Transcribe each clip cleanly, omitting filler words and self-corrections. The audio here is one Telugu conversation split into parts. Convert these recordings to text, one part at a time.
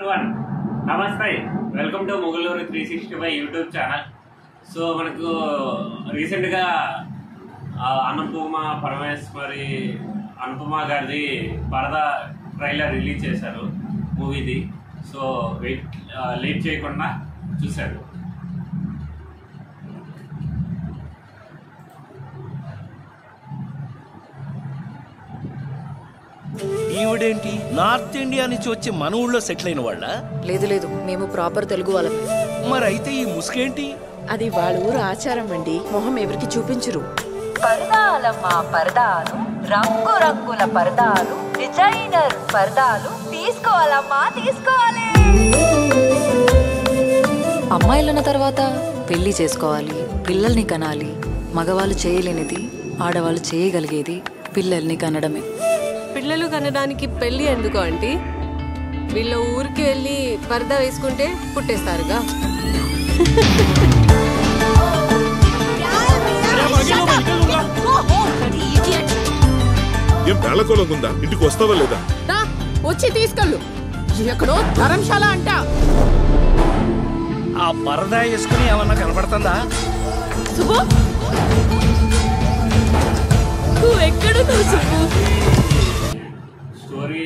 everyone, నమస్తే, welcome to Mogaluru 365 YouTube channel. So మనకు రీసెంట్గా అనుపమ పరమేశ్వరి అనుపమ గారిది పరదా ట్రైలర్ రిలీజ్ చేశారు మూవీది. సో లేట్ చేయకుండా చూశారు. ఈవిడేంటి నార్త్ ఇండియా నుంచి వచ్చి మన ఊళ్ళో సెటిల్ అయిన వాళ్ళ? లేదు లేదు, మేము ప్రాపర్ తెలుగు వాళ్ళం. మరి అయితే ఈ ముసుగేంటి? అది వాళ్ళ ఊరు ఆచారం అండి. మొహం ఎవరికి చూపించరు. పరదాలమ్మా పరదాలు, రంగు రంగుల పరదాలు, డిజైనర్ పరదాలు తీసుకోవాలమ్మా తీసుకోవాలి. అమ్మాయిలన్న తర్వాత పెళ్లి చేసుకోవాలి, పిల్లల్ని కనాలి. మగవాళ్ళు చేయలేనిది ఆడవాళ్ళు చేయగలిగేది పిల్లల్ని కనడమే. పిల్లలు కనడానికి పెళ్లి ఎందుకు ఆంటీ? వీళ్ళ ఊరికి వెళ్ళి పరదా వేసుకుంటే పుట్టేస్తారుగా. ఏం వేళకోలంగుందా? ఇంటికి వస్తావా లేదా? వచ్చి తీసుకెళ్ళు. ఎక్కడో ధర్మశాల అంట. ఆ పరదా వేసుకుని ఏమన్నా కనపడుతుందా? శుభు, నువ్వు ఎక్కడ? స్టోరీ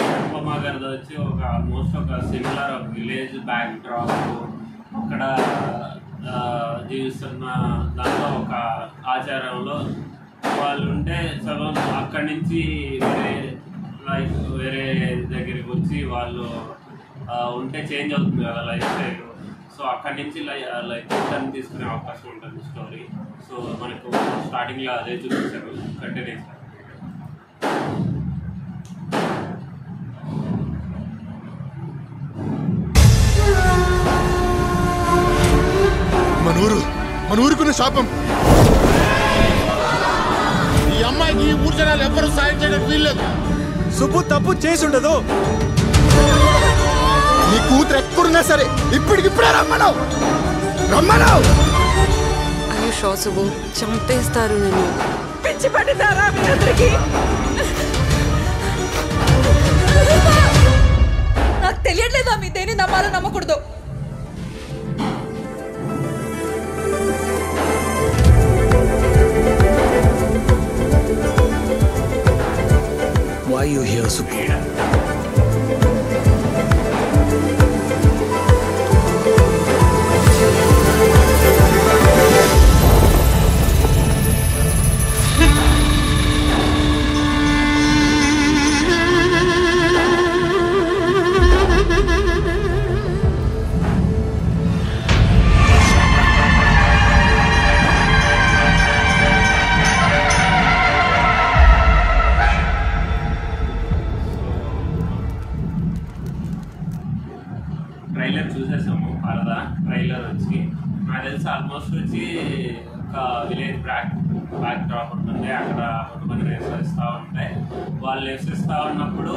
అనుపమ గారిది వచ్చి ఆల్మోస్ట్ ఒక సిమిలర్ విలేజ్ బ్యాక్ డ్రాప్, అక్కడ జీవిస్తున్న దాంట్లో ఒక ఆచారంలో వాళ్ళు ఉంటే సగం అక్కడి నుంచి వేరే దగ్గరికి వచ్చి వాళ్ళు ఉంటే చేంజ్ అవుతుంది కదా లైఫ్ స్టైల్. సో అక్కడి నుంచి లైక్ రిటర్న్ తీసుకునే అవకాశం ఉంటుంది స్టోరీ. సో మనకు స్టార్టింగ్లో అదే చూపించారు. కంటిన్యూ మన ఊరుకున్న శాపం. ఈ అమ్మాయికి ఈ ఊరు జనాలు ఎవ్వరూ సాయం చేయడానికి వీల్లేదు. సుబ్బు తప్పు చేసి ఉండదు. నీ కూతురు ఎక్కడున్నా సరే ఇప్పటికిప్పుడే రమ్మను. అయ్యో శుభు, చంపేస్తారు నేను. పిచ్చి పట్టిందారా మీ అందరికి? నాకు తెలియట్లేదా మీ దేని నమ్మాలో నమ్మకూడదు? Why you here, Subbu? Trailer చూసేసాము. పరదా ట్రైలర్ వచ్చి నాకు తెలిసి ఆల్మోస్ట్ వచ్చి ఒక విలేజ్ బ్యాక్ డ్రాప్ ఉంటుంది. అక్కడ కొంతమంది నివసిస్తూ ఉంటాయి. వాళ్ళు నివసిస్తూ ఉన్నప్పుడు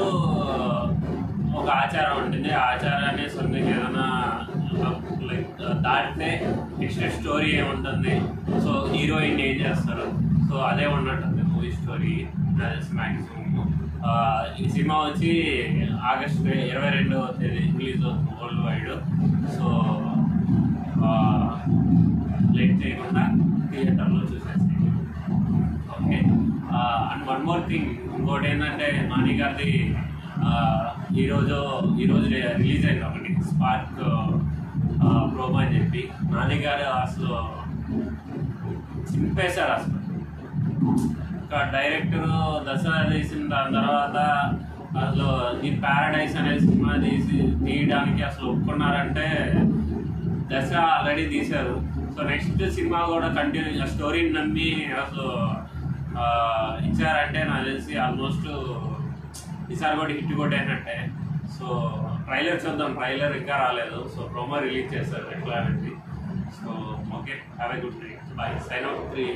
ఒక ఆచారం ఉంటుంది. ఆ ఆచారాన్ని సొంతంగా ఏదైనా లైక్ దాటితే నెక్స్ట్ స్టోరీ ఏముంటుంది. సో హీరోయిన్ ఏం చేస్తారు, సో అదే ఉన్నట్టుంది మూవీ స్టోరీ నాకు తెలిసి మ్యాక్సిమం. ఈ సినిమా వచ్చి ఆగస్టు 22వ తేదీ రిలీజ్ అవుతుంది వరల్డ్ వైడ్. సో లేట్ చేయకుండా థియేటర్లో చూసేసి. Okay, and one more thing, ఇంకోటి ఏంటంటే నాని గారిది ఈరోజు రిలీజ్ అయింది ఒకటి స్పార్క్ ప్రోమో అని చెప్పి. నాని గారు అసలు చింపేశారు. అసలు డైరెక్టర్ దసరా తీసిన దాని తర్వాత అసలు ఈ ప్యారడైస్ అనే సినిమా తీయడానికి అసలు ఒప్పుకున్నారంటే దసరా ఆల్రెడీ తీశారు. సో నెక్స్ట్ సినిమా కూడా కంటిన్యూ స్టోరీని నమ్మి అసలు ఇచ్చారంటే నాకు తెలిసి ఆల్మోస్ట్ ఈసారి కూడా హిట్ కొట్టేనట్టే. సో ట్రైలర్ చూద్దాం. ట్రైలర్ ఇంకా రాలేదు. సో ప్రోమో రిలీజ్ చేశారు ఎట్లా అనేది. So okay, have a good night, bye, sign out 3.